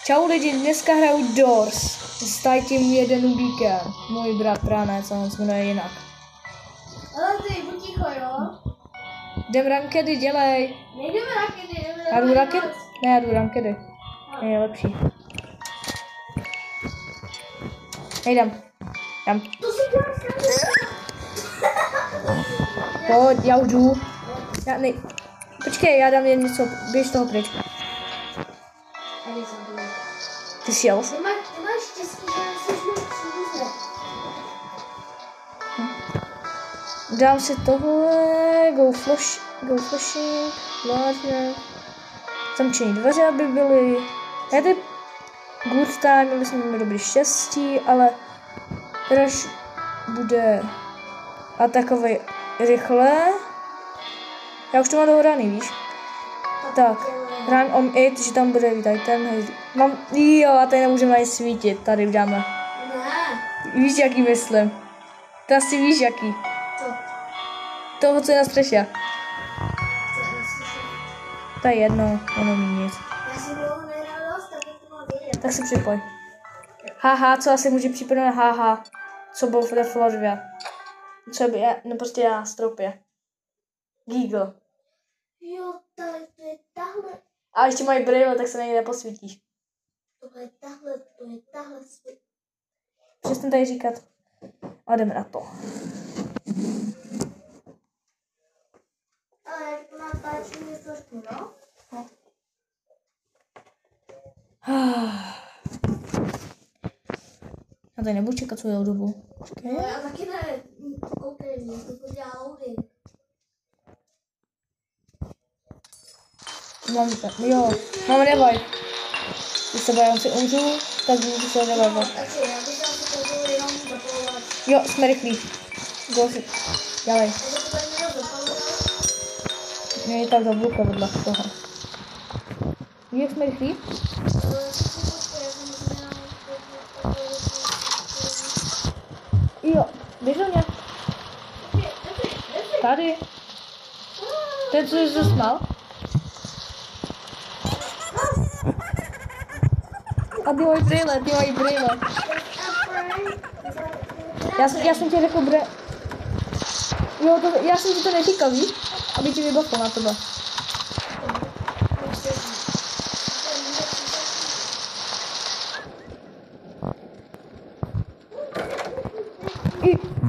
Čau lidi, dneska hraju Doors s tím jeden ubíkem. Můj bratranec, on se jmenuje jinak. Ale ty, buď ticho, jo? Jdem rankedy, dělej. Nejdeme rakety, jdeme Já jdu rankedy? Ne, já jdu rankedy. Je lepší. Nejdem. Jdem. To si děláš Pojď, já už jdu. Počkej, já dám jen něco, běž toho pryč. Ty jsi jel? Ty máš štěstí, že jsi příbuzné. Dám si tohle, go flashing, larger. Zamčení dveře, aby byly. Tady good time, měli jsme dobrý štěstí, ale Crash bude atakovat rychle. Já už to mám dohraný, víš? Tak, run on it, že tam bude tady ten. Mám, jo, a tady nemůžeme ani svítit, tady dáme. Ne. Víš, jaký myslím? To asi víš, jaký. Co? Toho, co je na střeše. Co je na slyšet? To je jedno, ono není nic. Já si dlouho nehrál dost, tak to mám vědět. Tak se připoj. Haha, co asi může připomenout haha. Co byl ve Florbě. Co by je, no prostě já, stropě. Giggle. Jo, to je tahle. A ještě mají brýle, tak se na ně neposvítíš. To je tahle svět. Přestaň tady říkat. A jdeme na to. Ale jak to mám páčit mě trošku, no? Já tady nebudu čekat svou dobu. Okay. No, já taky ne. Koukej, mě to dělá loading. Jo, máme revive. Když se bojím, si umřu, tak můžu se revive. Takže já bych se to jenom zapalovat. Jo, jsme rychlí. Go si. Dělej. Já to tady jenom zapalovat. Mě je tak zabluka vedle toho. Víš, jak jsme rychlí? Jo, běž do mě. Tady. Ten, co jsi zasmál. A ty mají brýle, Já jsem ti řekl Jo, já jsem ti to neříkal, víš? Aby ti vybavil na tebe.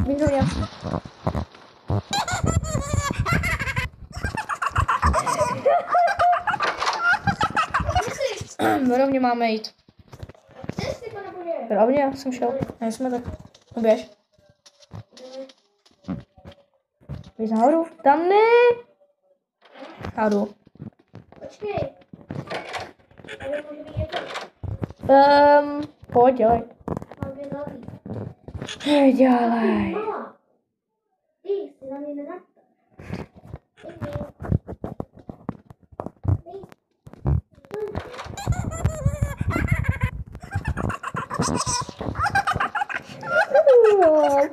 Běž do mě. Rovně máme jít. Rovně jsem šel. Ne, jsme tak. No běž. Běž nahoru. Tam ne. Nahoru. Počkej. Pojď, dělej. Mám dvě nohy. Hej, dělej. Mama. Ty jsi na mě nenaptal.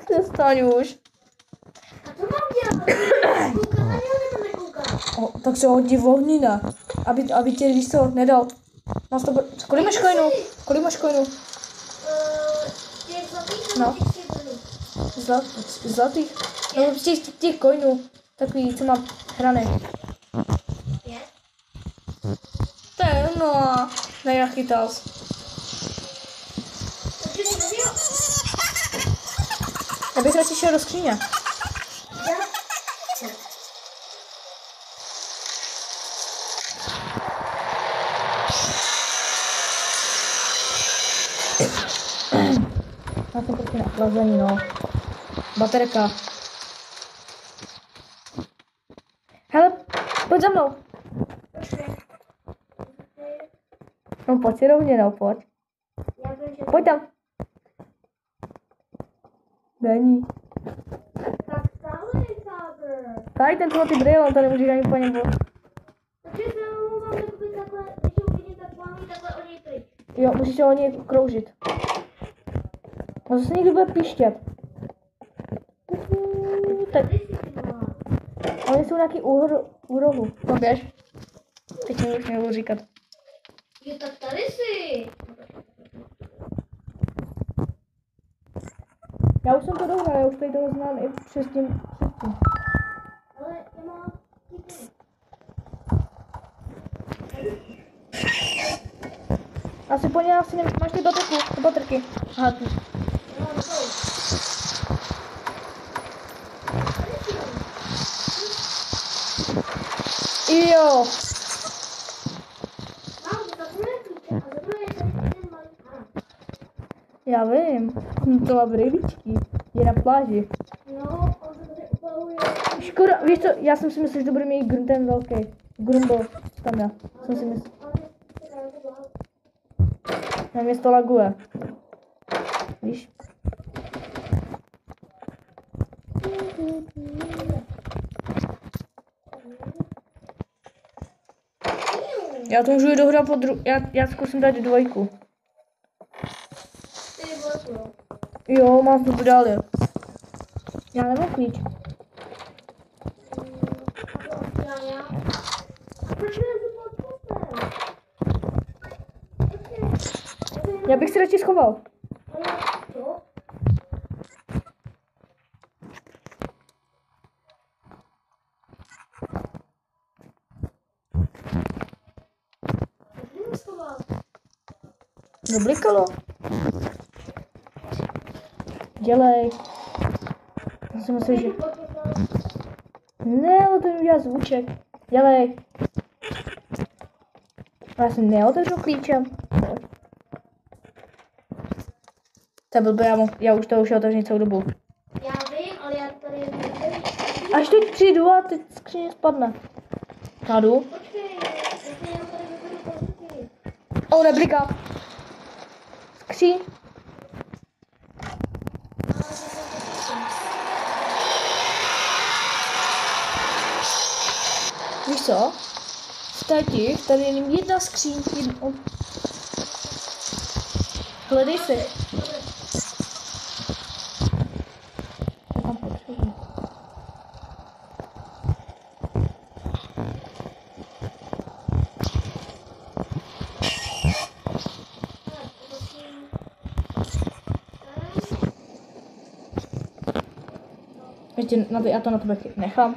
Přestaň už. A co mám dělat? Kouká na něho nebo nekouká? Tak se hodí vohnina. Aby tě, víš co, nedal. Mám s tobě... Kolik máš coinů? Těch zlatých No. nebo těch stříbrných? Zlatých? No, těch coinů. Takový, co mám hrané. Je? To je no. Nenachytal jsi. Takže jsi nevěděl? Já bych radši šel do skříně. Já? Já jsem prostě nachlazený, no. Baterka. Hele, pojď za mnou. No pojď si rovně, no pojď. Pojď tam. Není. Tak stále je kábr. Tady ten ty brýle, to nemůžeš ani po něm být. Takže se omlouvám, takový takhle, když ho uvidím, tak mám jít takhle od něj pryč. Jo, musíš se o něj kroužit. A zase někdo bude píštět. Tak. Oni jsou nějaký u rohu. No běž. Teď mi už nebudu říkat. Jo, tak tady si. Já už jsem to dohrál, já už tady toho znám i předtím. Ale já mám... Asi po něj asi nevím, máš ty baterky. Aha, tu. Jo. Já vím. To má brýličky. Je na pláži. No, on se tady upaluje. Škoda, víš co, já jsem si myslel, že to bude mít ten velký. Grumbo, tam já. Jsem si myslel. Na město laguje. Víš? Já to můžu dohrát po já zkusím dát 2. Jo, mám to dál. Já nemám klíč. Já bych si radši schoval. Zablikalo. Dělej. Já si myslím, že... Ne, ale to mi udělá zvuček. Dělej. Já jsem neotevřel klíčem. To je blbé, já už to otevřený celou dobu. Já vím, ale já tady nevím. Až teď přijdu a teď skříně spadne. Kladu. Počkej, já jenom tady vyberu pozorky. O, replika. Skříň. Víš co? Tady je jen jedna skříň. Hledej si. Já to na tebe nechám.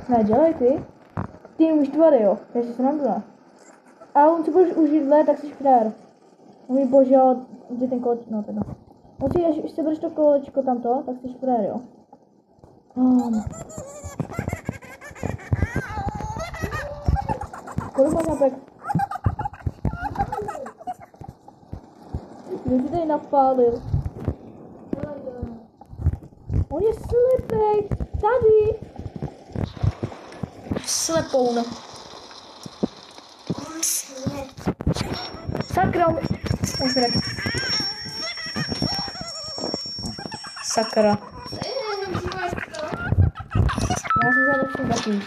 Ne, dělej ty. Ty už 2, jo. Takže se nám dá. A on si budeš užít let, tak jsi frér. O můj bože, kde ten kolečko, no teda. On si, až se budeš to kolečko tamto, tak jsi frér, jo. Kolik máš napek? Kdo ti tady napálil? On je slepej. Tady. Slepoun. Sakra. Sakra. Já jsem za to taky.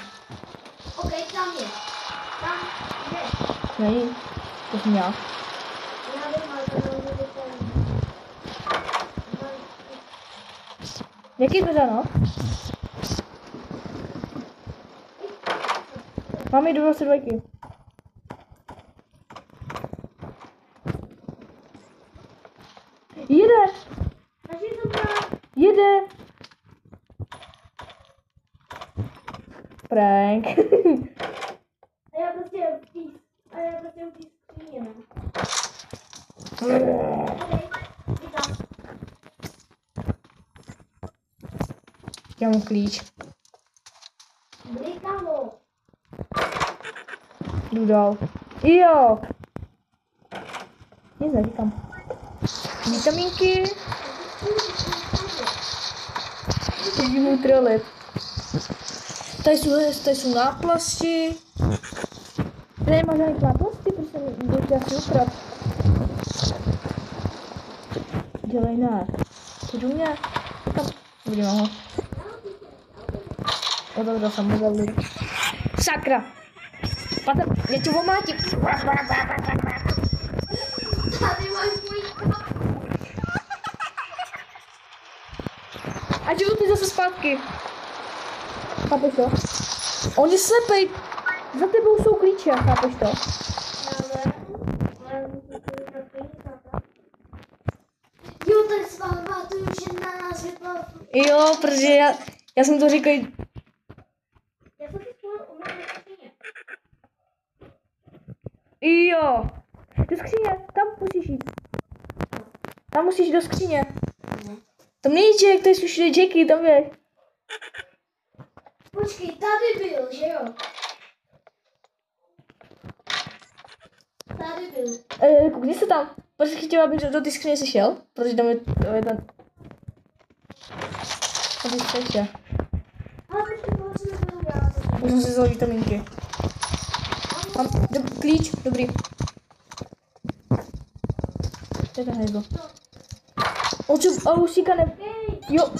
OK, tam je. Tam je. Není. To jsem já. Já vím, ale to nemůžu vypadnout. Jaký dveře, no? Mám jít do 22. Jede! Jede! Prank. A já prostě v té skříně, ne? Já mám klíč. Blikalo. Jdu dál. Jo! Nic neříkám. Vitamínky. Teď mu trolit. Tady jsou náplasti. Tady nemá žádný náplasti, protože jsem budu asi ukrat. Dělej ne. Půjdu mě. Tam. Uvidíme ho. Otevřel jsem mu zavlít. Sakra. Patr, já tě omátím. Tady máš můj A jdu ty zase zpátky. Chápeš to? On je slepej. Za tebou jsou klíče, chápeš to? Jo, ten pamatuju, že na nás vypadl. Jo, protože já jsem to říkal. Já jsem si spolu umyl na skříně. Jo. Do skříně, tam musíš jít. Tam musíš do skříně. Tam není Jack, tady jsou všude Jacky, tam je. Počkej, tady byl, že jo? Tady byl. Koukni se tam. Proč jsi chtěla, abych do ty skříně se šel? Protože tam je ten... Tady se šel. Ale teď to vlastně nebyl já. Už jsem si vzal vitamínky. Mám klíč, dobrý. To je ten hejzl. A usíka ne... Jo.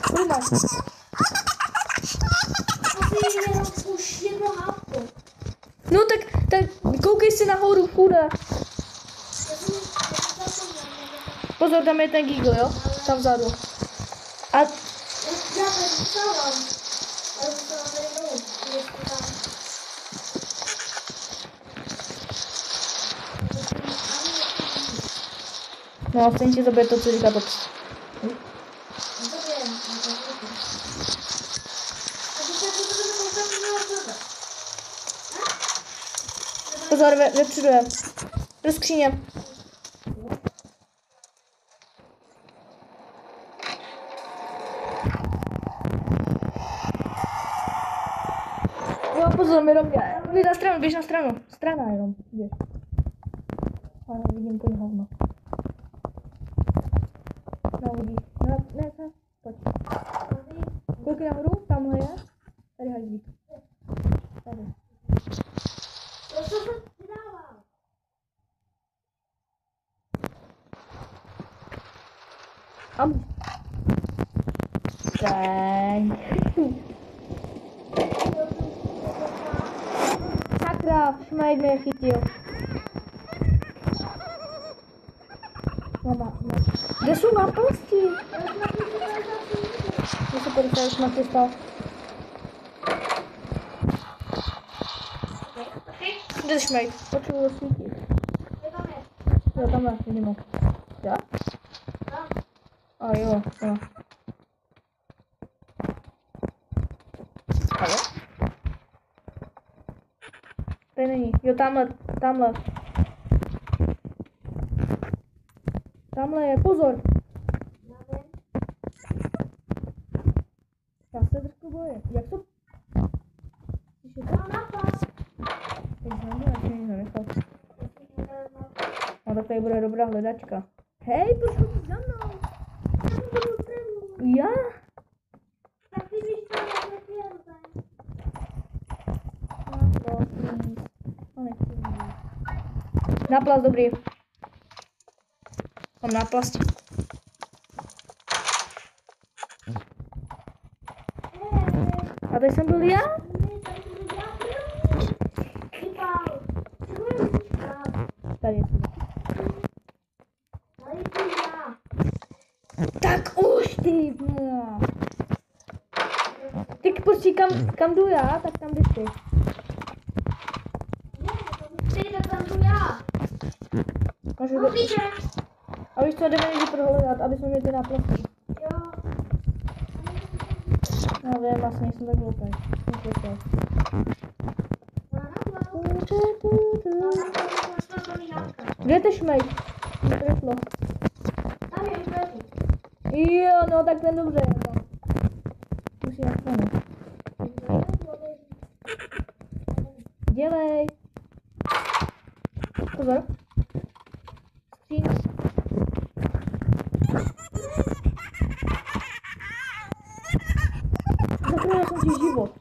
Kolik máš? Asi jenom už jedno hávko. No tak koukej si nahoru, chuda. Pozor, tam je ten Giggle, jo? Tam vzadu. A... Já tady vstávám. Ale vstávám tady dolů. No a stejně ti zabije to, co říká Tops. Pozor, vepředu je. Do skříně. Jo, pozor, mi rovně. Běž na stranu, běž na stranu. Strana jenom, běž. Ale vidím to hovno. No, vidíš. No, ne, pojď. Koukej nahoru, tamhle je. Tady hajzlík. Tady. Co se přidává? Am. Dang. Sakra, šmejd mě chytil. Mama, ne. Kde jsou náplasti? Kde se podívají, už máte stav? Kde šmejd? Potřebuji svítit. Jo, tamhle, vidím ho. Já? A jo, jo. Halo? Tady není. Jo, tamhle. Tamhle je, pozor. Já se trošku bojím. Jak to? No tak tady bude dobrá hledačka. Hej, proč chodíš za mnou? Já? Tak ty víš, co já nepěl. Náplast, dobrý. Mám náplast. A tady jsem byl já? Tady jsem. Tak už ty. No. Ty prostě kam jdu já, tak tam jdeš ty. Můžu do... A víš co, jdeme někdy prohledat, aby jsme měli ty náplasty. Já vím, vlastně jsem tak hloupý. Kde ty šmejd? Treflo. Jo, no tak ten dobře je to. Musí na stranu. Dělej. Pozor. Skříň. Zachránil jsem ti život.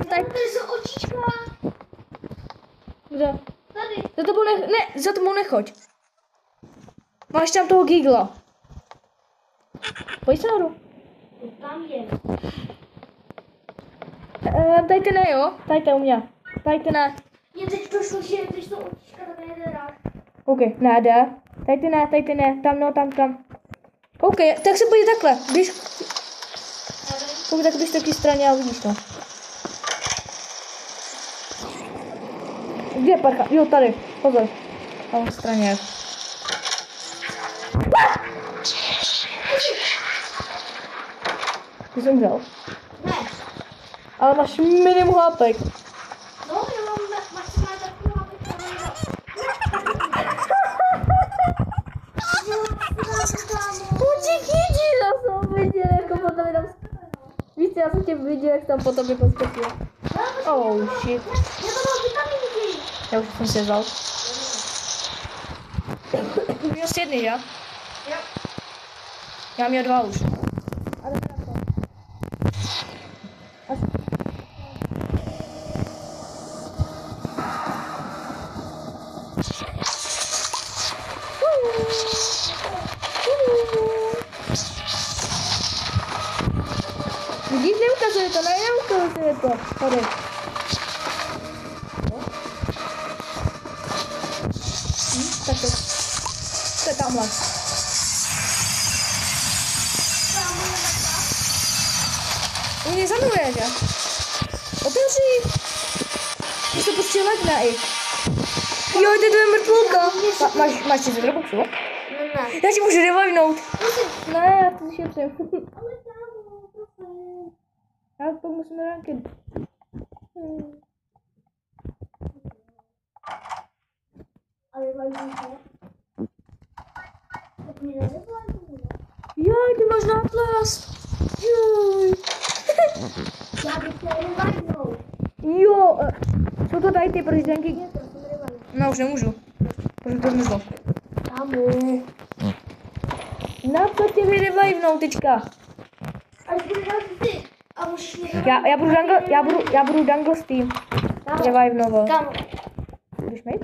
Tak. Tady jsou očička. Kde? Tady. Za tebou ne, za tebou nechoď. Máš tam toho Gigla. Pojď se nahoru. Tam je. Tady ty ne, jo? Tady to u mě. Tady ty ne. Mě teď došlo, že když to utíčka, tak nejde rád. OK, ne, jde. Tady ty ne. Tam, no, tam. OK, tak se podívej takhle. Když... OK, tak běž taky straně a vidíš to. Kde je parka? Jo, tady. Pozor. Tam v straně. Ty jsi umřel? Ne. Ale máš minimum hápek. No, já mám maximálně takovou hápek, Utíky, já jsem viděl, jako potom jenom... Víš, já jsem tě viděl, jak tam potom jako skočil. Oh shit. Já to mám vitaminky. Já už jsem si vzal. Měl jsi jedny, já? Jo. Já měl 2 už. Vidíš, neukazuje to, neukazuje to. Tady. Tak to. To je tamhle. Mě zanuje, že? Otevři. Ty se pustil ledna i. Jo, to je mrtvolka. Máš si Robloxu? Ne. Já ti můžu revivenout. Ne, já to šetřím. Ale kámo, prosím. Já pak musím na ranky. Ale vážně. Tak mi nevážně. Joj, ty máš náplast. Joj. Já bych chtěla revážnout. Jo, co to dají ty prezidentky? To jsem revážnout. No, už nemůžu. Protože to zmizlo. Kámo. Na co tě revivenout teďka? Až budu dát ty. A můžeš mě... Já budu Dangle s tím. Revivenoval. Kámo. Budeš mít?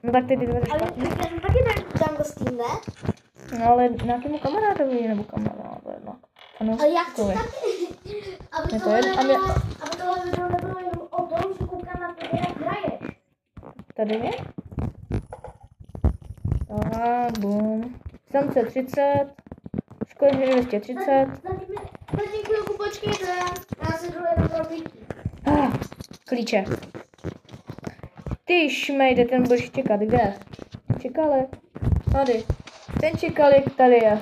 No tak ty dveře Ale špatně. já jsem taky dám go s tím, ne? No ale nějakému kamarádovi nebo kamarádovi, no. Ano, Ale já chci takový. taky. Aby Je to tohle jen- a mě- video nebylo jenom o tom, že koukám na tebe, jak hraješ. Tady je? Aha, bum. 730. Škoda, že 230. Zatím chvilku počkejte. Já se jdu jenom pro bytí. Klíče. Ty šmejde, ten budeš čekat, kde? Čekali. Tady. Ten čekali, tady je.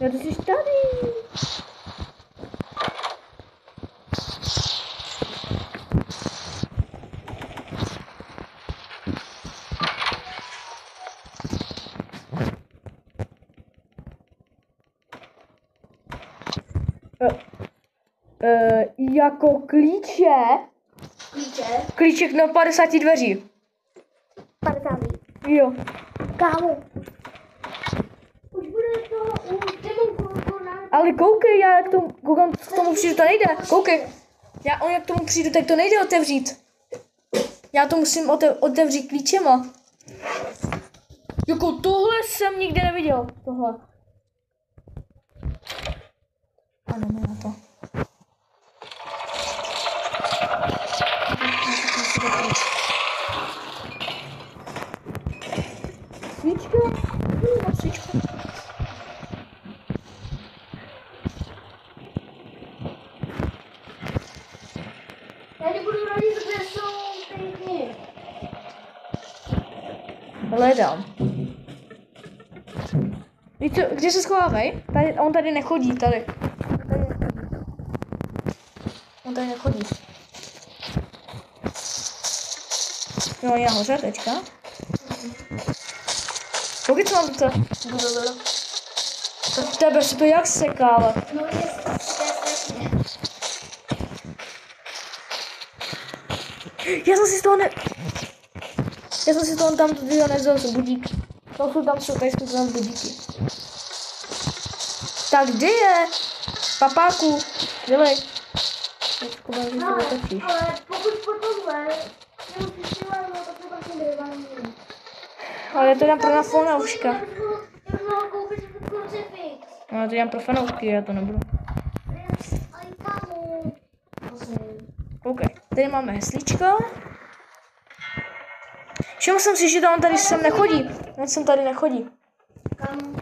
Jo, ty jsi tady. Jako klíče? Klíče? Klíček na 50 dveří. 50. Jo. Kámo. Už bude to už demon na... Ale koukej, já jak tomu, koukám, k tomu přijdu, to nejde. Koukej. On jak k tomu přijdu, tak to nejde otevřít. Já to musím otevřít klíčema. Jako tohle jsem nikdy neviděl. Tohle. Ano, má to. Svíčka? Svíčka. Já nebudu radit, kde jsou ty knihy. Hledám. Víš co, kde se schovávají? Tady, on tady nechodí, tady. On tady nechodí. Jo, já hoře teďka. Koukej, co mám to? Tak tebe se to jak sekále. No je strašně. Já jsem si z toho tam nevzal budík. Tam jsou tam budíky. Tak kde je? Papáku, dělej. No, ale pokud po tomhle nemusíš dělat, no tak to taky nevyválím. Ale já to dám pro fanouška. Já bych mohla koupit krucifix. No, já to dám pro fanoušky, já to nebudu. Ale kámo. OK, tady máme heslíčko. Všiml jsem si, že on tady sem nechodí. On sem tady nechodí. Kámo,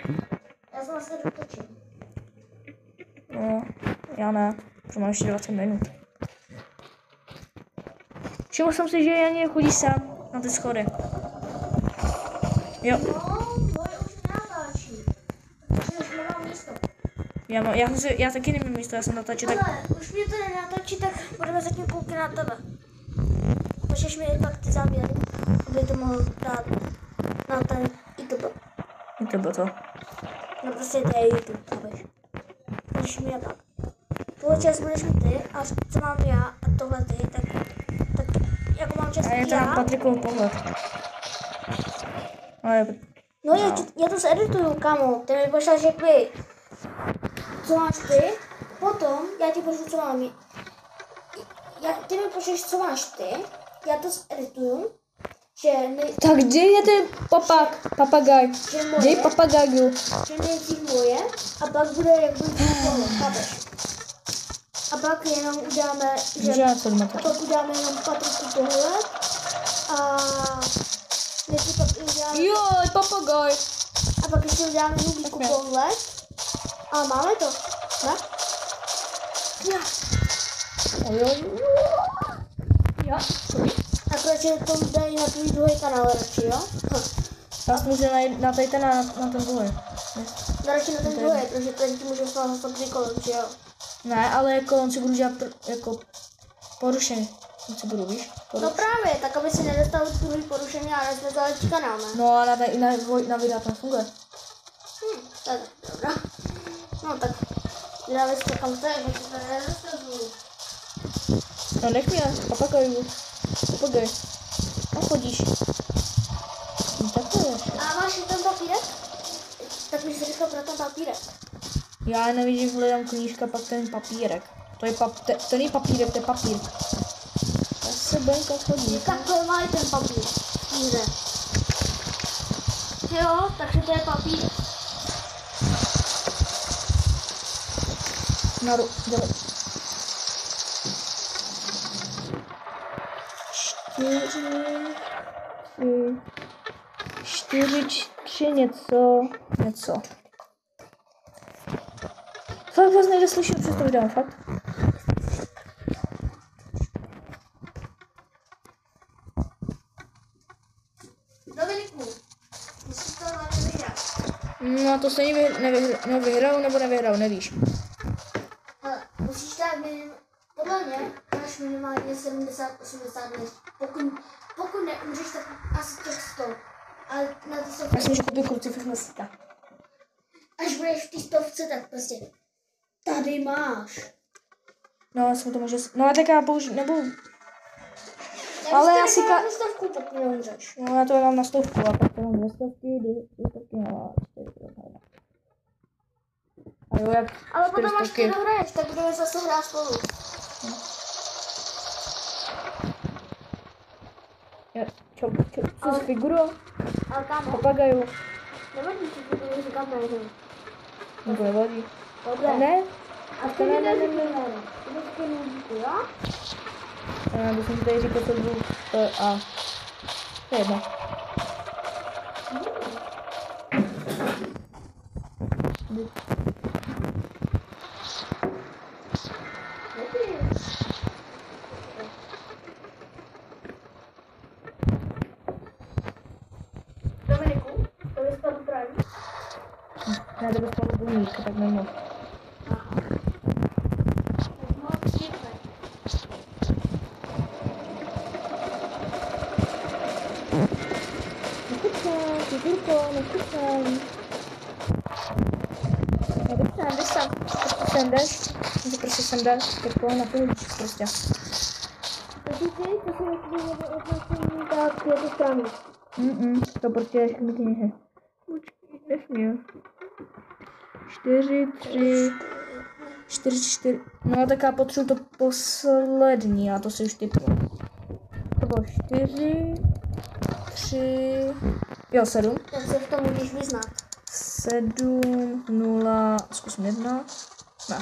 já jsem vlastně dotočil. No, já ne. To mám ještě 20 minut. Všiml jsem si, že ani nechodí sám na ty schody. Jo. No, moje už nenatáčí. Protože už nemám místo. Já taky nemám místo, já jsem natáčet tak... Ale už mě to nenatáčí, tak budeme zatím kouknout na tebe. Pošleš mi pak ty záběry, aby to mohl dát na ten YouTube. YouTube to. No prostě to je YouTube, chápeš. Pošleš mi je pak. Tohle čas budeš mít ty a co mám já a tohle ty, tak jako mám čas A je to já. na Patrikův pohled. Ale... No já to zedituju, kámo, ty mi pošleš jakby, co máš ty, potom já ti pošlu, co mám ty mi pošleš, co máš ty, já to zedituju, že Tak kde je ten papagaj? Kde je papagaju? že nejdřív moje a pak bude jakby tohle, chápeš? A pak jenom udáme, že Já to a pak udáme jenom Patriku pohled a nejdřív pak udáme Jo, papagaj. a pak ještě udáme Nubíku Okay. pohled a máme to, ne? Jo. A protože to dají na tvůj druhý kanál radši, jo? Tak může najít na ten druhý. No radši na ten druhý, protože ten ti může stát zase trikolor, že jo? Ne, ale jako on si budu dělat jako porušený. On si budu, víš? No právě, tak aby si nedostal druhý porušení a nezvezal ti kanál, ne? No a na videa to funguje. Tak, dobrá. No tak, dávej si to kam to je, že to nedostavuju. No nech mě, papagaju. Papagaj. A chodíš. No tak to je. A máš i ten papírek? Tak mi si říkal pro ten papírek. Já nevidím, hledám knížka, pak ten papírek. To není papírek, to je papír. Já se Benka chodí. Takhle má i ten papír. Míře. Jo, takže to je papír. Dělej. 4, 3, něco. Fakt vás nejde slyšet přes to video, fakt. Dominiku, musíš to hlavně vyhrát. No to se vyhrál nebo nevyhrál, nevíš. Ale musíš dát minimálně, podle mě máš minimálně 70-80 dnů. Pokud neumřeš, tak asi těch 100. Ale na ty 100. Já si můžu koupit krucifix na sita. Až budeš v té 100, tak prostě tady máš. No, já jsem to můžu... No a tak já nebudu... Já Ale bych já to si nechala na 100, pokud neumřeš. No já to dám na 100 a pak to mám 200, 200 a 400. A jo, jak Ale potom 400. až ty dohraješ, tak budeme zase hrát spolu. Co s figuru? Ale kámo, Papagaju. nevadí, že ti budu říkat jméno. Nebo nevadí. Dobré. Ne? A ty mi neříkej jméno. Ty mi říkej Nubíku, jo? Já bych si tady říkal, co budu a... To je jedno. Dominiku, to je spadl právě. Ne, to bych spolu buník, tak nemohu. Nekucám. Jdeš? Může prostě sem jdeš, tak na půlíč prostě. Takže ty, to si myslím, tak je to stranu. To prostě je všechny knihy. Počkej, nesmím. 4, 3, 4. No tak já potřebuji to poslední, a to si už typnu. To bylo 4, 3, Jo, 7. Tak se v tom můžeš vyznat. 7, 0, zkusím 1. Ne.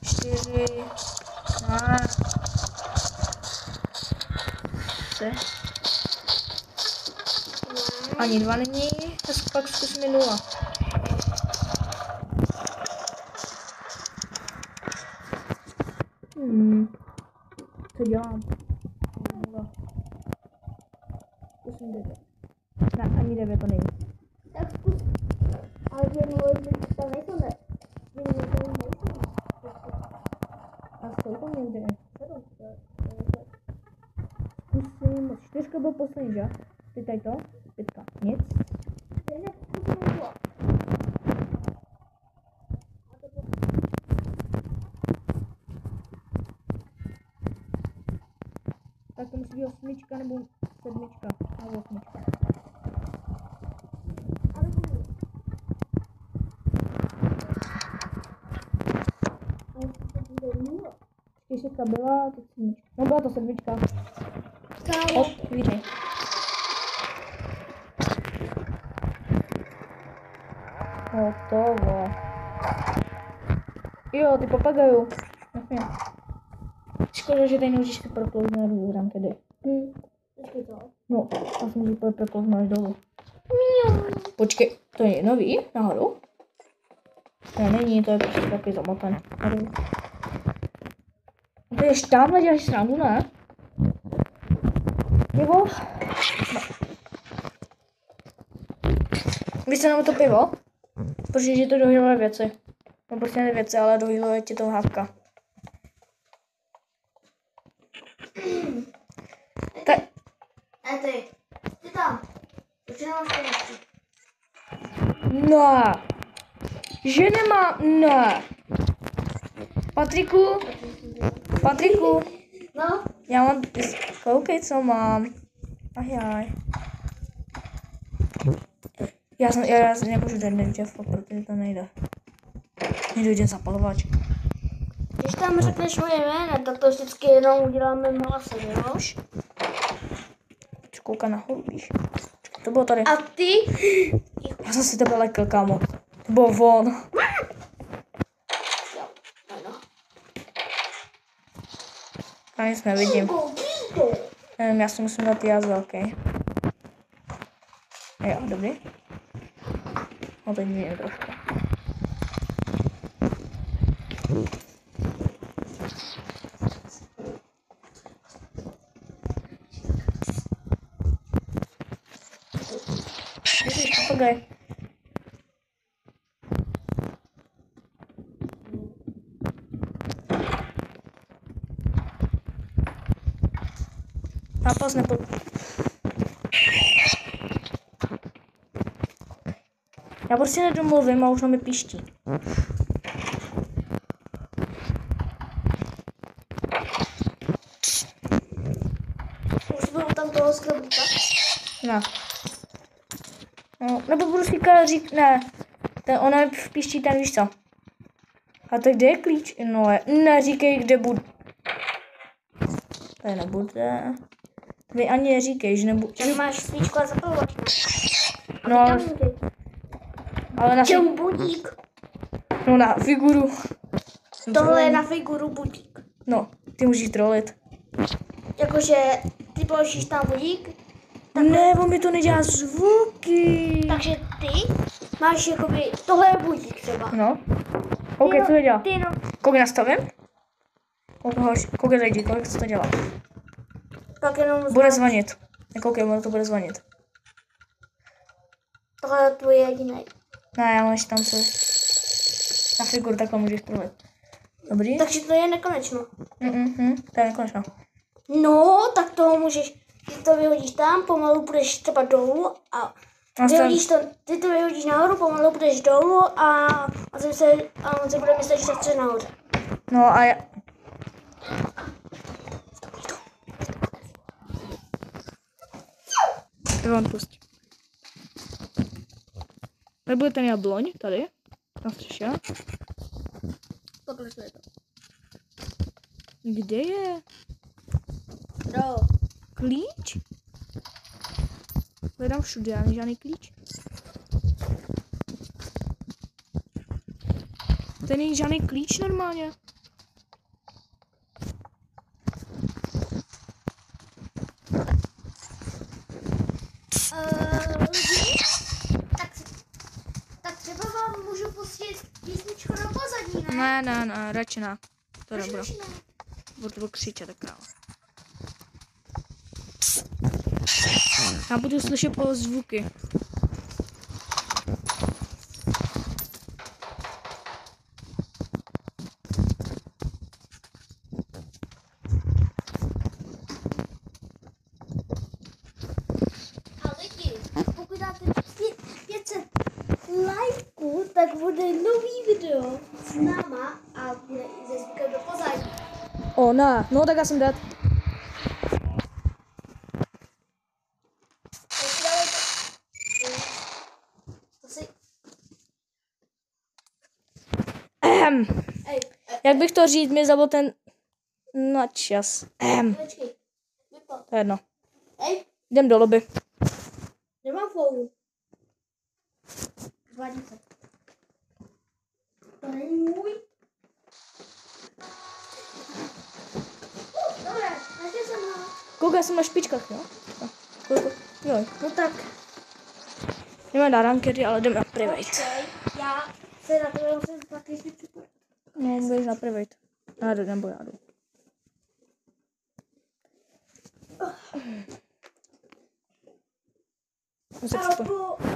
4, ne. 3. Ani 2 není, pak zkusím 0. Co dělám? 0. Zkusím 9. Ne, ani 9 to není. Tak zkus. Ale 2 0 tam nejsou, ne? 2 0 tam nejsou. A jsou tam někde? 7. Zkusím, 4 byl poslední, že? Teď tady to, 5. Nic. Tak to musí být 8 nebo 7 nebo 8. Čtyřka byla, teď 7. No byla to 7. Otvířej. Hotovo. Jo, ty papagaju. Škoda, že tady nemůžeš to proklouznout do rámky, kdy. No, já jsem můžu proklouznout dolů. Počkej, to je nový, nahoru? Ne, není, to je prostě taky zamotaný. A ty ještě tamhle děláš srandu, ne? Pivo? No. Víš se nám to pivo? Protože to dohýlové věci. No prostě ne věci, ale dohýlové ti to hávka. Tak. Ty tam. Proč nemáš konečky? No. Že nemá, ne. Patriku. No. Já mám, koukej, co mám. Ajaj. Já nemůžu dát Jeff, protože to nejde. Nejde zapalovač. Když tam řekneš moje jméno, tak to vždycky jenom uděláme hlasem, jo? Kouká nahoru, víš. To bylo tady. A ty? Já jsem si tebe lekl, kámo. To bylo von. Jo, ano. Já nic nevidím. Nevím, já si musím dát jas velký. Jo, dobrý. No teď vidím trošku. Ježiš, papagaj. Nápas nepod... Já prostě nedomluvím a už na mi píští. Už byl tam toho skrobníka? Ne. No, nebo budu ne. Ona je v píští ten, víš co. A tak kde je klíč? No, neříkej, kde bude. Tady nebude. Vy ani neříkej, že nebude. Tak máš svíčku a zapalovač. No, ale na čemu budík? No na figuru. Tohle je na figuru budík. No, ty můžeš trolit. Jakože ty položíš tam budík. Ne, on mi to nedělá zvuky. Takže ty máš jakoby, tohle je budík třeba. No. OK, co to dělá? Ty jenom. Kolik nastavím? Kolik lidi, kolik co to dělá? Tak jenom Bude zvonit. Nekoukej, ono to bude zvonit. Tohle je tvůj jediný. Ne, já mám ještě tam co. Na figuru takhle můžeš trolit. Dobrý? Takže to je nekonečno. To je nekonečno. No, tak toho můžeš, ty to vyhodíš tam, pomalu budeš třeba dolů a ty to vyhodíš nahoru, pomalu budeš dolů a on se bude myslet, že jsi nahoře. No a já... To vám pustí. Nebude ten jabloň tady? Na střeše? Takhle to je to. Kde je? No. Klíč? Hledám všude, já žádný klíč. To není žádný klíč normálně. Lidi, tak třeba vám můžu pustit písničku na pozadí, ne? Ne, radši ne. To Proč nebudu. radši ne? Budu křičet tak krále. Já budu slyšet po zvuky. A lidi, pokud dáte 500 lajků, tak bude nový video s náma a bude i se zvukem do pozadí. No tak já jsem dead. Ej, Jak bych to říct, mi zabol ten načas. počkej, vypad. To je jedno. Ej, Jdem do lobby. nemám flowu. Zvádí se. To není můj. Dobré, našel jsem ho. Koukal jsem na špičkách, jo? Jo. No tak. Jdeme na rankedy, ale jdeme na private. Počkej, já se na to musím pak ještě připojit. No, budeš na private. Já jdu, nebo já jdu.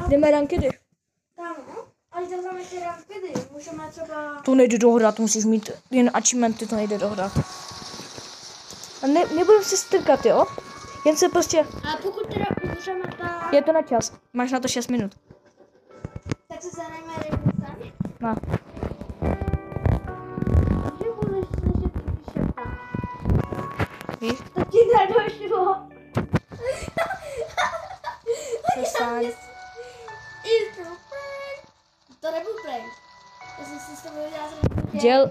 Jdeme rankedy. Kámo, až dohráme ty rankedy, můžeme třeba... To nejde dohrát, musíš mít jen achievementy, to nejde dohrát. A nebudem si strkat, jo? Jen se prostě... A pokud teda umřeme, tak... Je to na čas. Máš na to 6 minut. Tak se zanejme revoluce. No. Že budeš slyšet, když šeptáš. Víš? To ti nedošlo. Přestaň. To nebyl prank. Já jsem si s tebou udělala zrovna. Děl...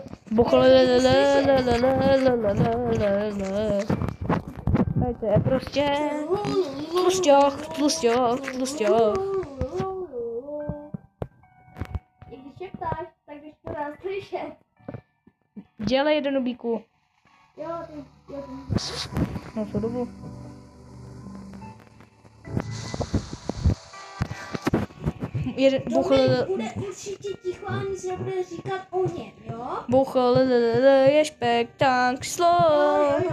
To je prostě... Tlusťoch. I když šeptáš, tak když to dá slyšet. Dělej jeden nubíku. Jo, ty. No, co dobu. Bude určitě ticho a nic nebude říkat o něm, jo? Je špek, tank, slow.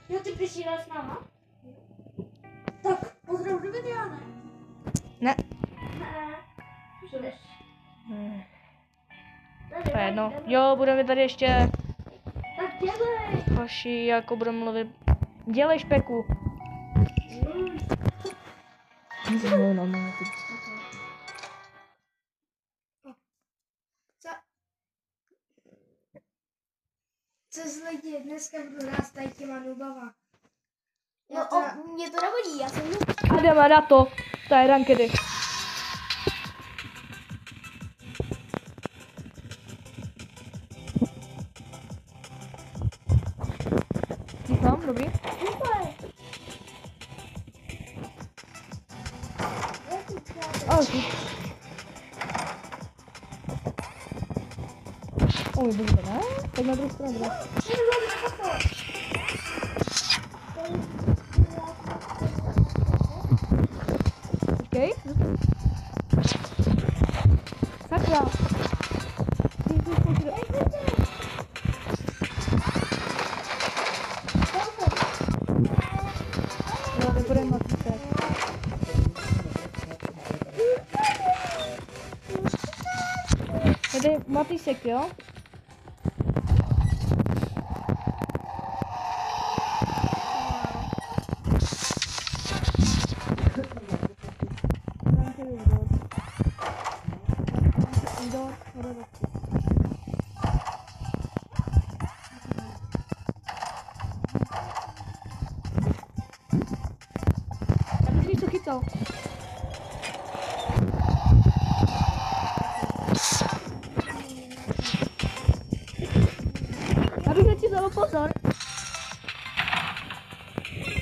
Jo, ty přišel s náma? Tak, pozdrav do videa, ne? Ne. Ne. Přijdeš. To je jedno. Jo, budeme tady ještě... Tak dělej. Hoši, jako budeme mluvit... Dělej špeku. Co z lidi dneska budu rád tady těma nubama? No, mě to nevodí, já jsem A jdeme na to. To je rankedy. Díkám, dobrý. Oj, dobře, ne? Tak na druhou stranu, ne? Počkej. Sakra. Jo, nebudeme matýsek. Jde matýsek, jo? Co? Abych ti dal pozor.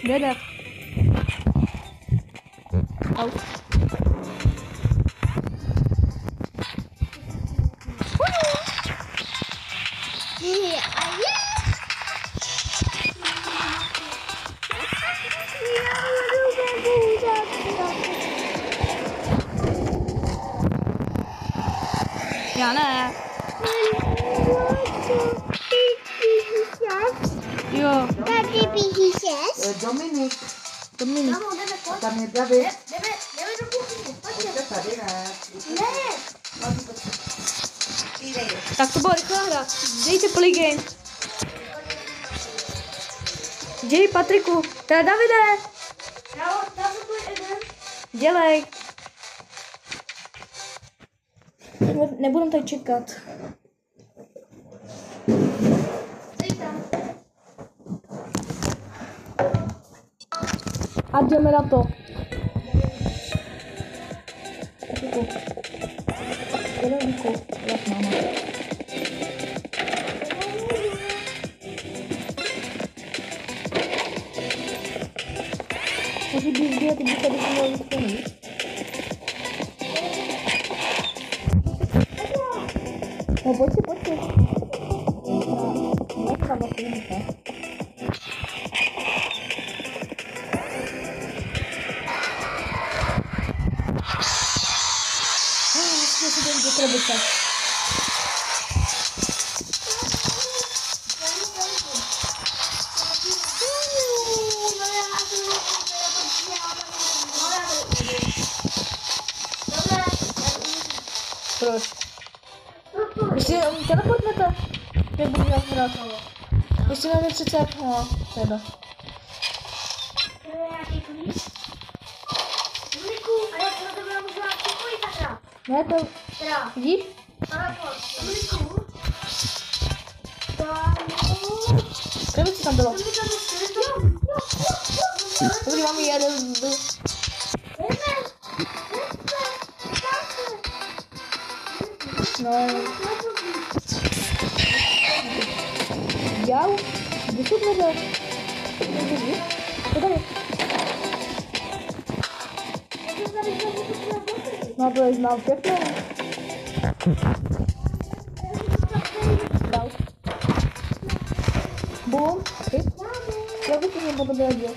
Jde. Já ne. Jo. Tady píšeš? Dominik. Kámo, jdeme pojď. Tam je David. Jdeme do kuchyně. Pojďte. Tady ne. Ne. Tak to byla rychlá hra. Dejte play game. Dělej Patriku. Teda Davide. Já jsem tu jeden. Dělej. Nebudem tady čekat. Dej tam. A jdeme na to. Patriku. Dělejku. Jak máma. Můžu být zbírat, když tady jsem měl vyskvěný. No pojď si. No, tam vlastně nejde. Musím si dojít do krabice. Proč? Ještě teleportnete? Jak budu dělat hrát? Ještě máme přece... No, teda. Ne, to... Vidíš? Krabice tam bylo. Dobrý, máme jeden. No. Jau. Kde jsou dveře? To tady. No to je znám všechno. Dal. Bum. Hit. Já bych to nebudu dělat.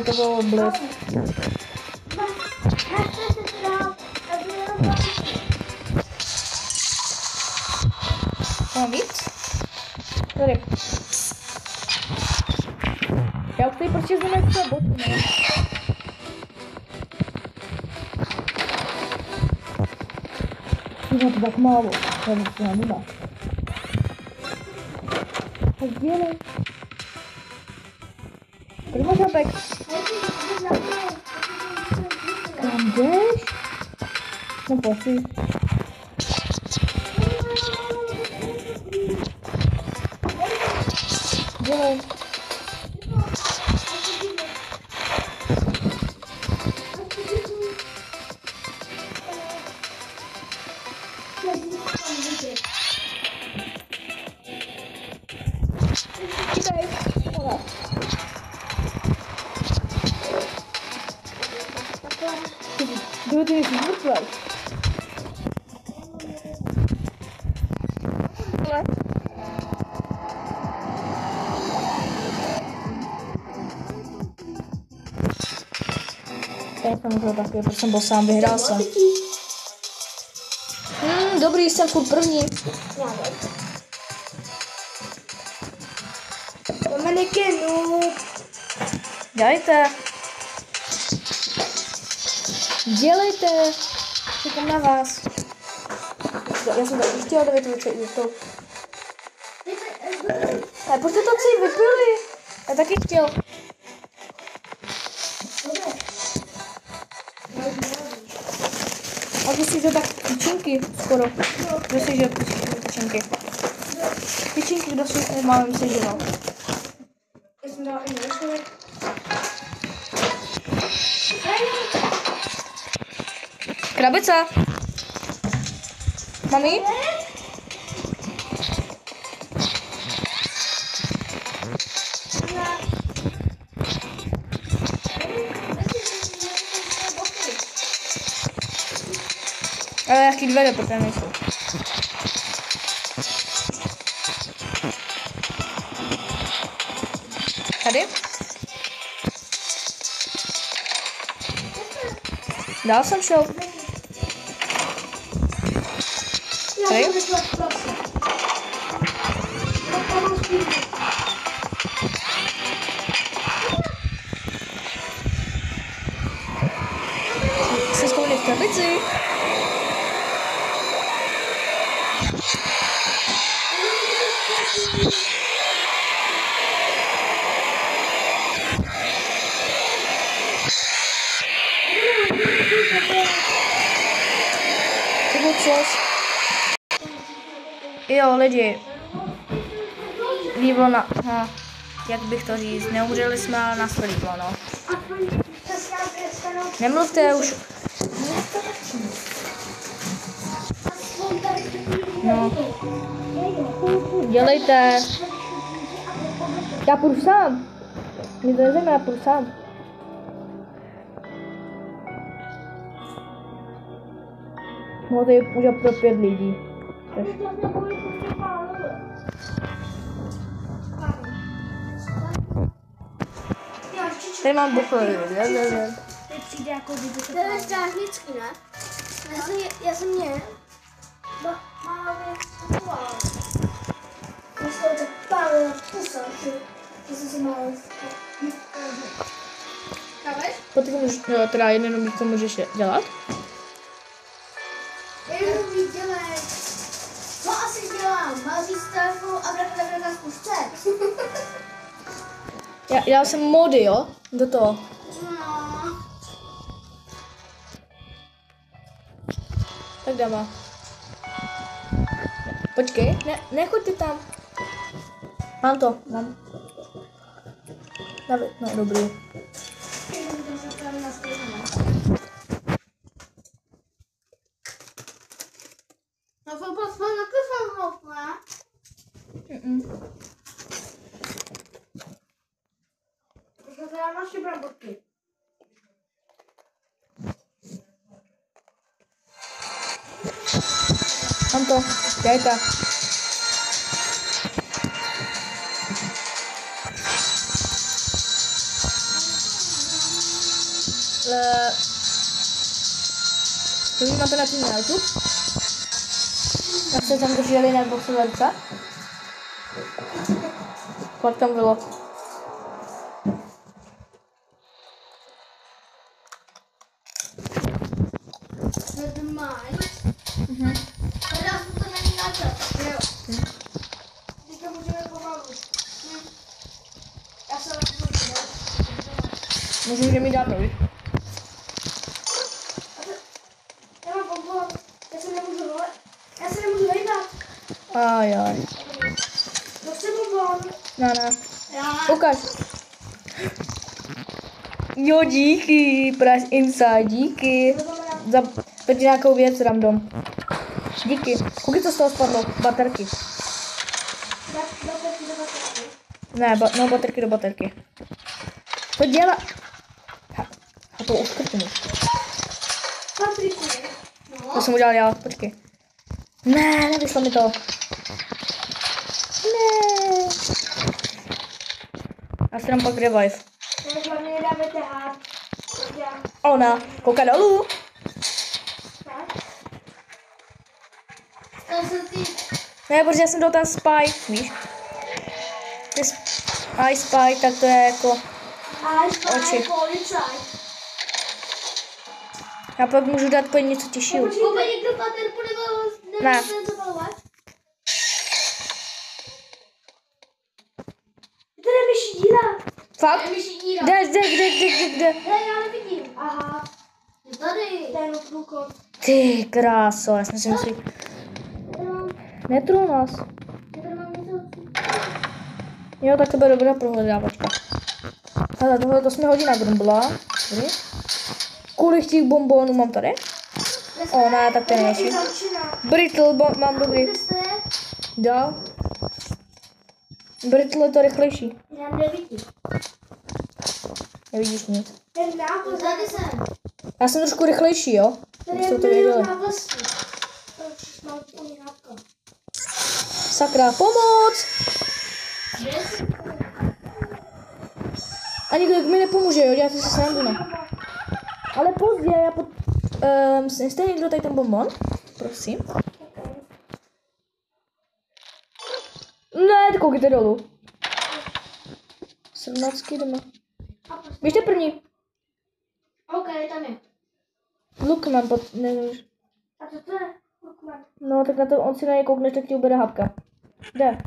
To bylo bliz. Mám víc? Tady. Já už tady prostě znamená třeba boty, ne? Už to tak málo. To je docela nuda. Tak dělej. Kolik máš jabek? Kam jdeš? No pojď si. Dělej. Kdo ty jsi mrtvej? Já jsem to taky, protože jsem byl sám, vyhrál jsem. Dobrý, jsem furt první. Dominiky, no. Dělejte. Dělejte. Čekám na vás. Já jsem taky chtěla David to. Ale proč to si vypili? Já taky chtěl. A to si tak tyčinky skoro. Kdo si žil tyčinky? Tyčinky, kdo si máme si žil. Já jsem dala i nešli. Krabice. Mami? Ale jaký dveře potom nejsou. Tady? Dál jsem šel. Tady? Jsi schovaný v krabici. Jo, lidi. Líbilo jak bych to říct, neumřeli jsme, ale nás to líbilo, no. Nemluvte už. No. Dělejte. Já půjdu sám. Mě to nezajímá, já půjdu sám. No to je už pro 5 lidí. Tady mám buchlory. Teď přijde jako kdyby to je strážnický, ne? Já jsem mě málo věcovala. Já jsem to pálila pusa, že jsem si málo chápeš? Potom můžeš, jo, teda jeden místo můžeš dělat. Jenom dělej. Co asi dělám? Má říct telefonu a vrát zkusce. Já jsem mody, jo? Do toho. No. Tak dáma. Počkej, nechoď ty tam. Mám to, mám. David, no dobrý. No to byl svoj nakrvám hopla. To teda naše brabotky. Mám to, dejte. Vy máte na tím na YouTube? Jak jste tam drželi na boxoverce? Kolik tam bylo? Teda jsem to není na to. Jo. Teďka můžeme pomalu. Já se Můžu mi dát to, víš? Já mám pomalu. Já se nemůžu hejbat. Ajaj. No chci pomalu. Ne. Já. Ukaž. Jo, díky. Press inside, díky. Za nějakou věc random. Díky. Kolik to z toho spadlo? Baterky. Ne, baterky do baterky. To dělá. A to uškrtnu. Patriku. To jsem udělal já, počkej. Ne, nevyšlo mi to. Ne. Já si dám pak revive. Takže hlavně nedáme TH. Ona, kouká dolů. Ne, protože já jsem dal ten spy, víš? I spy, tak to je jako oči. Já pak můžu dát po něco těžšího. Koupě někdo baterku nebo Ne. zapalovat? To je myší díra. Fakt? To je myší díra. Kde? Ne, já nevidím. Aha. Je tady. To je průchod. Ty kráso, já jsem si myslel. Netru nás. Jo, tak to bude dobrá prohledávačka. Hele, tohle to jsme hodí na grumbla. Kolik těch bombónů mám tady? O, ne, tak to je nejlepší. Brittle mám dobrý. Dál. Brittle je to rychlejší. Já nevidím. Nevidíš nic. Ten nápad, tady jsem. Já jsem trošku rychlejší, jo? Tady Jste je to věděli. na vlastně. Sakra, pomoc! A nikdo mi nepomůže, jo, děláte si srandu, ne? Ale pozdě, jste někdo tady ten bonbon? Prosím. Ne, koukejte dolů. 17 doma. Běžte první. OK, tam je. Lukman, nevím. A co to je? Lukman. No, tak na to on si na něj koukne, tak ti ubere hapka. Jde.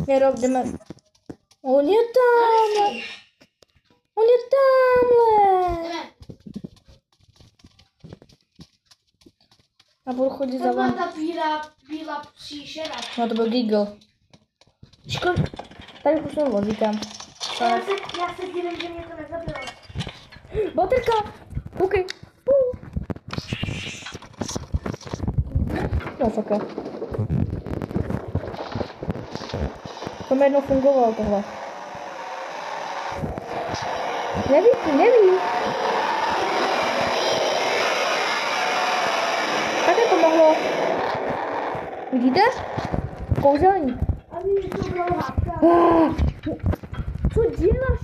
Jerob, jdeme. On je tam. On je tamhle. Jdeme. A budu chodit za To byla vámi. ta bílá příšera. No to byl Giggle. Škoda. Tady už jsem vozíkám. Já se divím, že mě to nezabilo. Baterka! Koukej. No faka. To mi jednou fungovalo tohle. Nevím. Také pomohlo. Vidíte? Kouzelník. A víš, že to bylo hádka. Co děláš?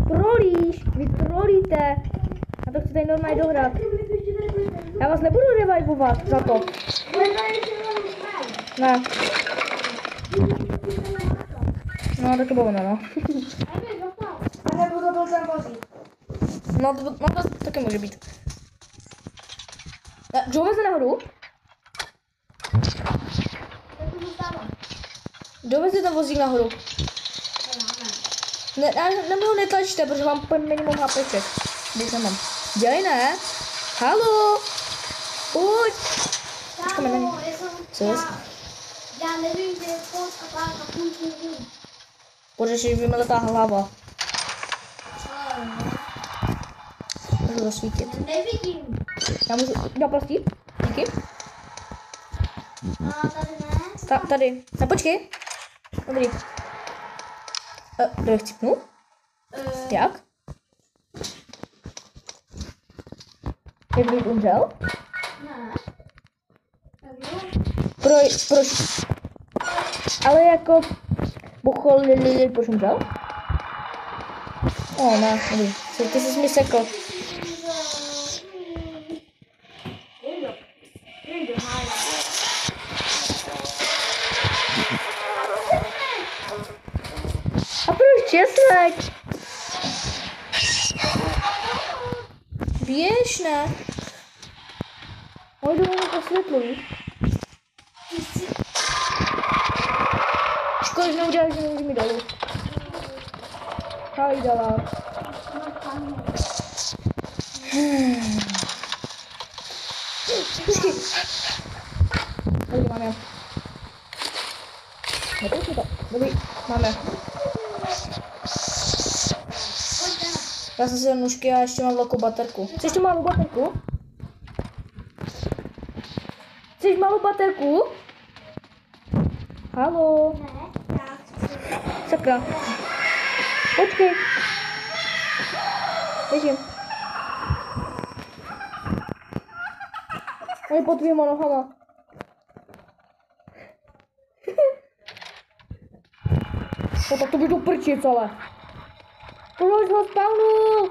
Trolíš, vy trolíte. A to chci tady normálně dohrát. Já vás nebudu revivovat za to. Ne. No, tak to bylo no. A nebo to byl ten vozík. No, to taky může být. Joe veze nahoru? Tak to zůstává. Joe veze ten vozík nahoru. Nebo netlačte, protože mám minimum HPček. Když nemám. Dělej, ne? Halo? Pojď. Počkáme na ně. Co je? Já nevím, kde je kód a tak a půl nevím. Protože by mi letá hlava. Můžu zasvítit. Nevidím. Já můžu naprostit? Díky. A tady ne. Tady. No počkej. Dobrý. Kdo chcípnu? Jak? Jak bych umřel? Ne. Proč? Ale jako... Buchol, proč umřel? Ne, dobrý. Ty jsi mi sekl. A proč česlek? Běž, ne? Můj domů to světlo, víš? Škoda, že neuděláš, že nemůžu mi dolů. Cháli dala. Počkej. Dobrý, máme. Nepouštěj to. Dobrý, máme. Já jsem si dal nůžky a ještě mám velkou baterku. Chceš tu malou baterku? Chceš malou baterku? Haló? Sakra. Počkej. Běžím. On je pod dvěma nohama. No tak to by to prčí celé. Proč ho spawnul?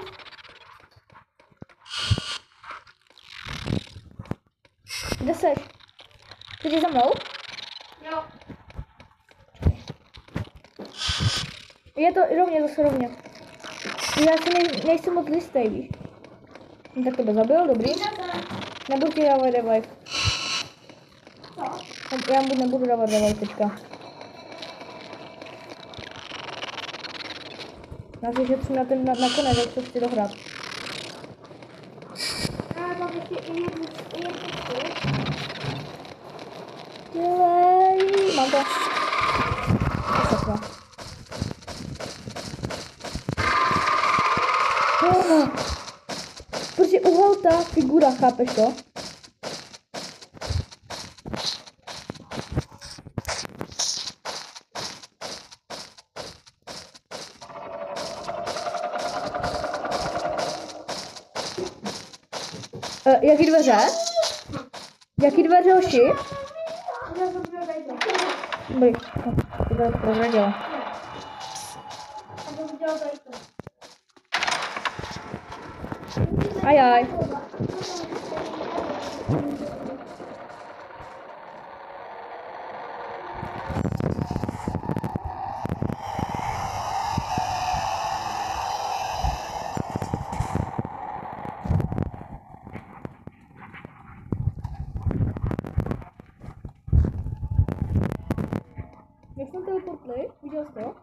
Kde seš? Ty jsi za mnou? Jo. Je to rovně, zase rovně. Já si nejsem moc listej, víš? No, tak to by zabil, dobrý. Nebudu ti dávat revive. Já nebudu dávat revive teďka. Já si šetřím na ten nakonec, jak to chci dohrát. Dělej, mám to. Prostě uhol ta figura, chápeš to? Jaký dveře? Jaký dveře, hoši? Dobrý, to bylo prozradil. Ajaj. Jak jsme teleportli? Viděl jsi to?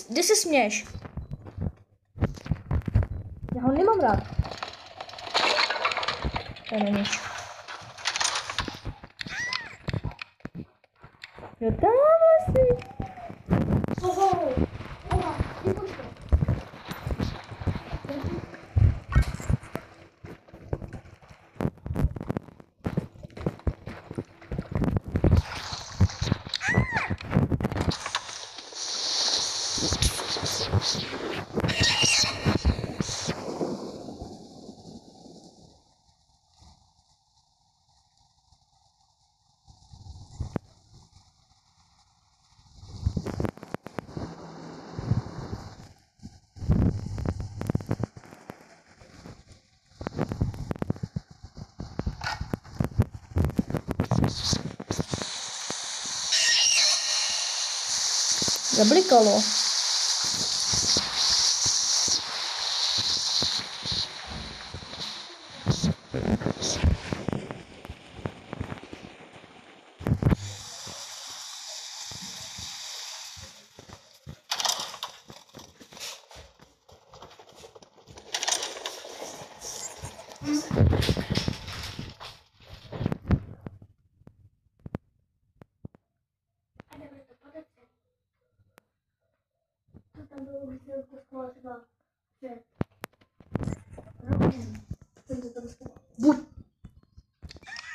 Kde se směš? Já ho nemám rád. To je nic. Jo, tam asi. Zablikalo.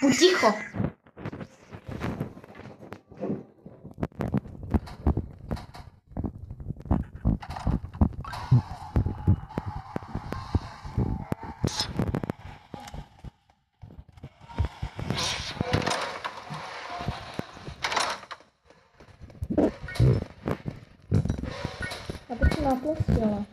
Buď ticho. A teď se naplostila.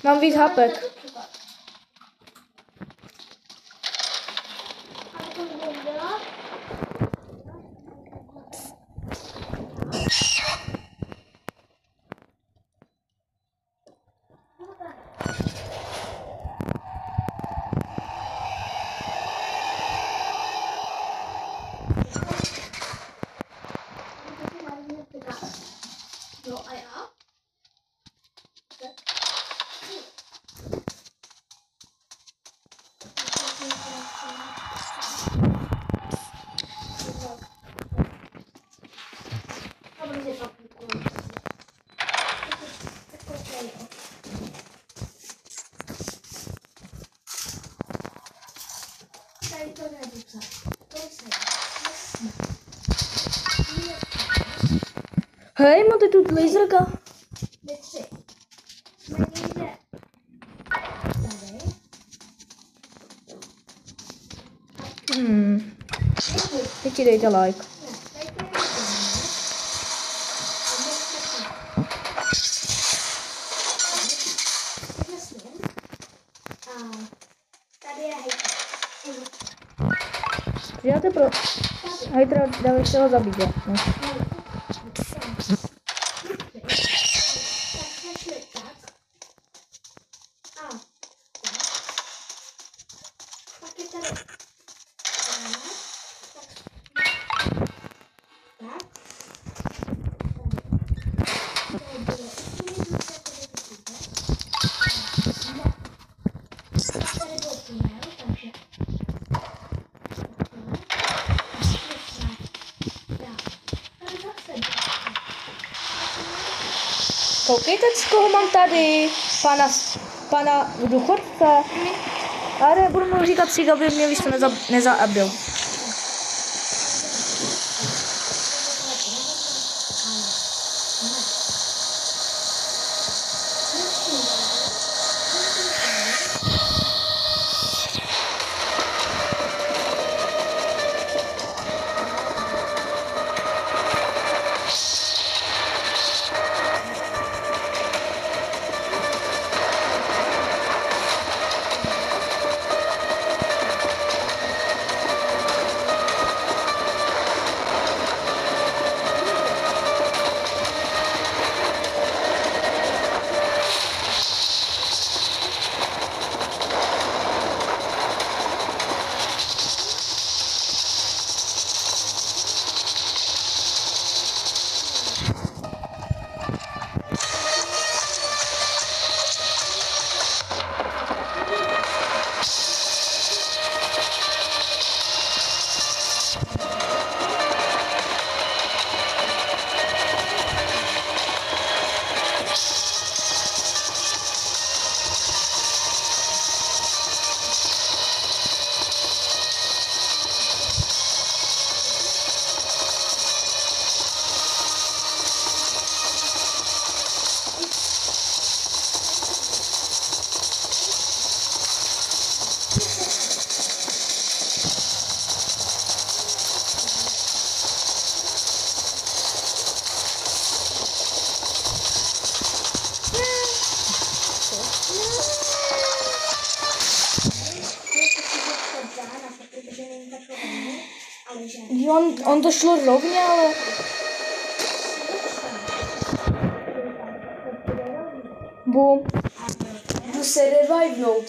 Mám víc hapek. No a já? tady to nevypsat. To se. Hej, máte tu laserka. My 3. Jsme někde tady. Teď ti dejte like. Tady je hejka. Přijáte pro... Hejtra, dáme se ho zabít, jo. No. Koukejte, z koho mám tady. Pana důchodce. Ale budu mu říkat si, aby mě víš to nezabil. On to šlo rovně, ale... Boom. Jdu se revivenout.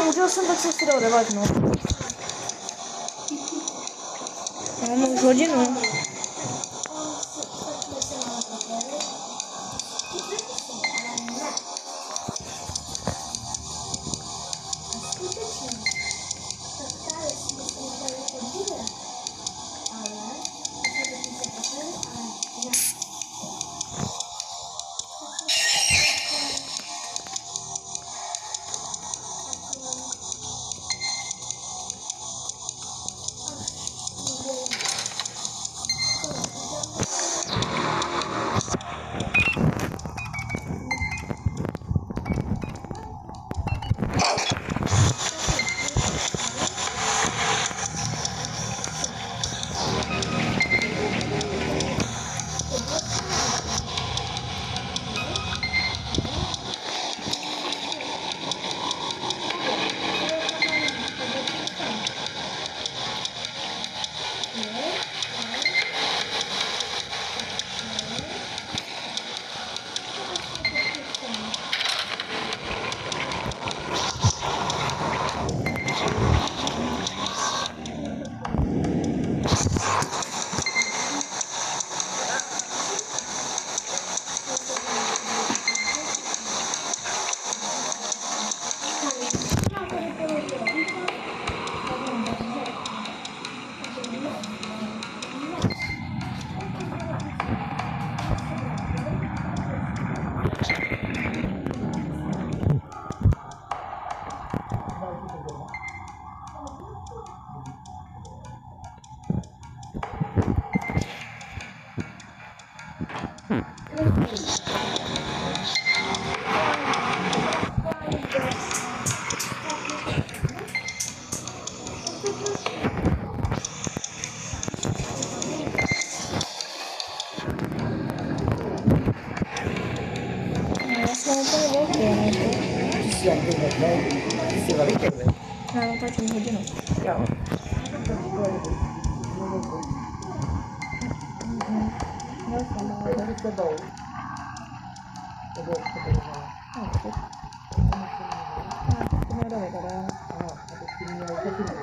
Udělal jsem tak, se dal revive, no. Já mám už hodinu. Ne, ty jsi veliký, ne? Já natáčím hodinu. Jo. Já jsem malá. Jdu s tebou. Nebo co to dělá? To mě dali tady, ale. Aha, a teď jsi měl hodinu.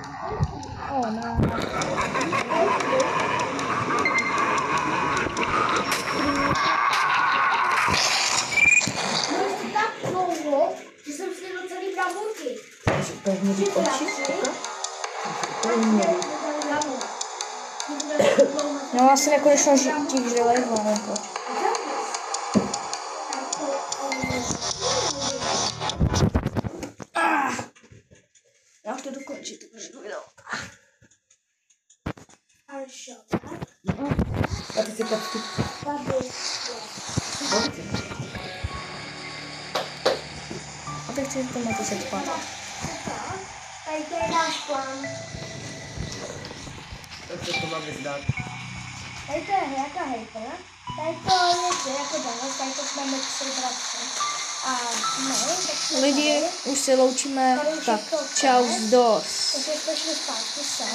O, ne. Tak dlouho, že jsem snědl celý bramburky. To je měřit oči? To je měřit. No asi nekonečně těch želej, nevím proč. Já chci dokončit to video. A ty si kačky. A teď chci to máte se spát. Tady to je náš plán. Tak se to máme zdát. Tady to je nějaká hejka. Tady to je jako dále, tady to jsme tři bratři. A my, tak jsme Lidi, už se loučíme, tak čau, zdor. takže jsme šli zpátky sem.